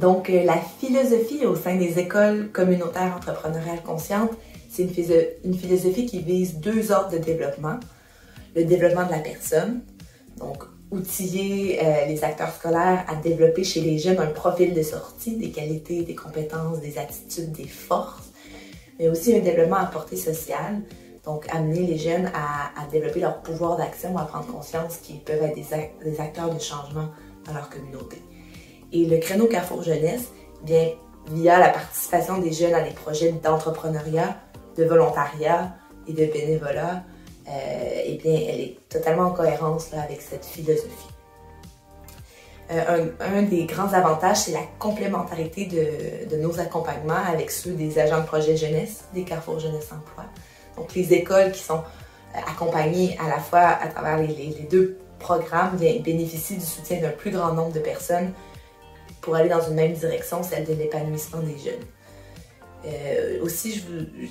Donc, la philosophie au sein des écoles communautaires entrepreneuriales conscientes, c'est une philosophie qui vise deux ordres de développement. Le développement de la personne, donc outiller les acteurs scolaires à développer chez les jeunes un profil de sortie, des qualités, des compétences, des attitudes, des forces, mais aussi un développement à portée sociale, donc amener les jeunes à développer leur pouvoir d'action, à prendre conscience qu'ils peuvent être des acteurs de changement dans leur communauté. Et le créneau Carrefour Jeunesse vient via la participation des jeunes à des projets d'entrepreneuriat, de volontariat et de bénévolat, eh bien, elle est totalement en cohérence là, avec cette philosophie. Un des grands avantages, c'est la complémentarité de nos accompagnements avec ceux des agents de projet jeunesse, des Carrefour Jeunesse Emploi. Donc, les écoles qui sont accompagnées à la fois à travers les deux programmes bénéficient du soutien d'un plus grand nombre de personnes pour aller dans une même direction, celle de l'épanouissement des jeunes. Aussi, je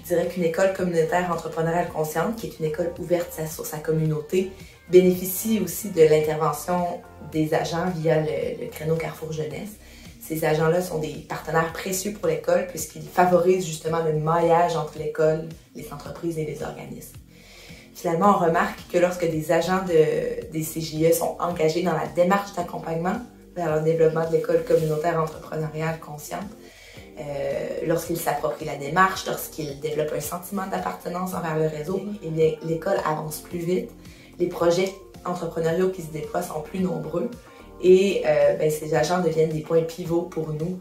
dirais qu'une école communautaire entrepreneuriale consciente, qui est une école ouverte sur sa communauté, bénéficie aussi de l'intervention des agents via le créneau Carrefour Jeunesse. Ces agents-là sont des partenaires précieux pour l'école puisqu'ils favorisent justement le maillage entre l'école, les entreprises et les organismes. Finalement, on remarque que lorsque des agents des CJE sont engagés dans la démarche d'accompagnement vers le développement de l'école communautaire entrepreneuriale consciente, lorsqu'ils s'approprient la démarche, lorsqu'ils développent un sentiment d'appartenance envers le réseau, eh bien, l'école avance plus vite, les projets entrepreneuriaux qui se déploient sont plus nombreux et ces agents deviennent des points pivots pour nous,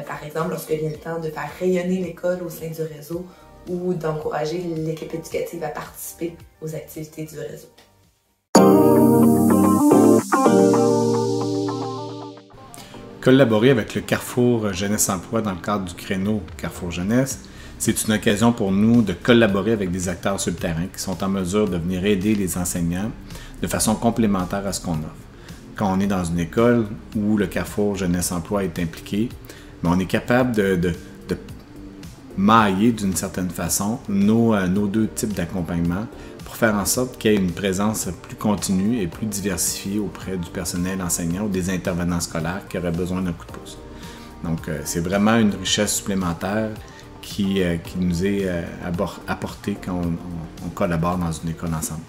par exemple lorsque vient le temps de faire rayonner l'école au sein du réseau ou d'encourager l'équipe éducative à participer aux activités du réseau. Collaborer avec le Carrefour Jeunesse Emploi dans le cadre du créneau Carrefour Jeunesse, c'est une occasion pour nous de collaborer avec des acteurs sur le terrain qui sont en mesure de venir aider les enseignants de façon complémentaire à ce qu'on offre. Quand on est dans une école où le Carrefour Jeunesse Emploi est impliqué, on est capable de mailler d'une certaine façon nos deux types d'accompagnement pour faire en sorte qu'il y ait une présence plus continue et plus diversifiée auprès du personnel enseignant ou des intervenants scolaires qui auraient besoin d'un coup de pouce. Donc, c'est vraiment une richesse supplémentaire qui nous est apportée quand on collabore dans une école ensemble.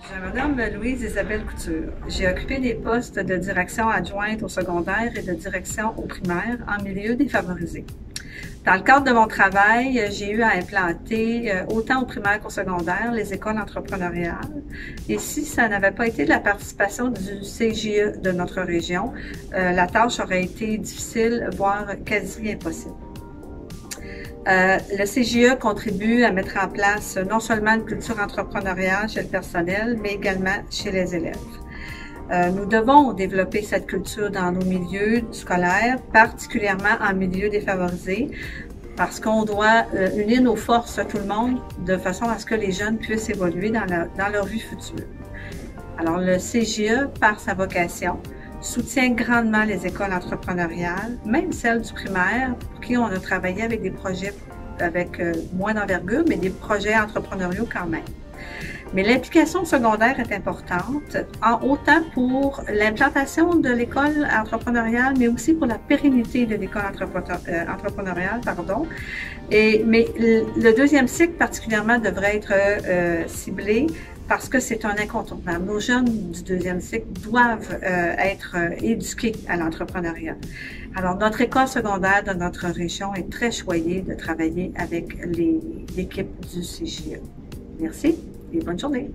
Je m'appelle Louise Isabelle Couture. J'ai occupé des postes de direction adjointe au secondaire et de direction au primaire en milieu défavorisé. Dans le cadre de mon travail, j'ai eu à implanter, autant au primaire qu'au secondaire, les écoles entrepreneuriales. Et si ça n'avait pas été de la participation du CJE de notre région, la tâche aurait été difficile, voire quasi impossible. Le CJE contribue à mettre en place non seulement une culture entrepreneuriale chez le personnel, mais également chez les élèves. Nous devons développer cette culture dans nos milieux scolaires, particulièrement en milieu défavorisé, parce qu'on doit unir nos forces à tout le monde de façon à ce que les jeunes puissent évoluer dans leur vie future. Alors, le CJE, par sa vocation, soutient grandement les écoles entrepreneuriales, même celles du primaire, pour qui on a travaillé avec des projets avec moins d'envergure, mais des projets entrepreneuriaux quand même. Mais l'implication secondaire est importante, autant pour l'implantation de l'école entrepreneuriale, mais aussi pour la pérennité de l'école entrepreneuriale, mais le deuxième cycle particulièrement devrait être ciblé parce que c'est un incontournable. Nos jeunes du deuxième cycle doivent être éduqués à l'entrepreneuriat. Alors, notre école secondaire de notre région est très choyée de travailler avec l'équipe du CJE. Merci et bonne journée.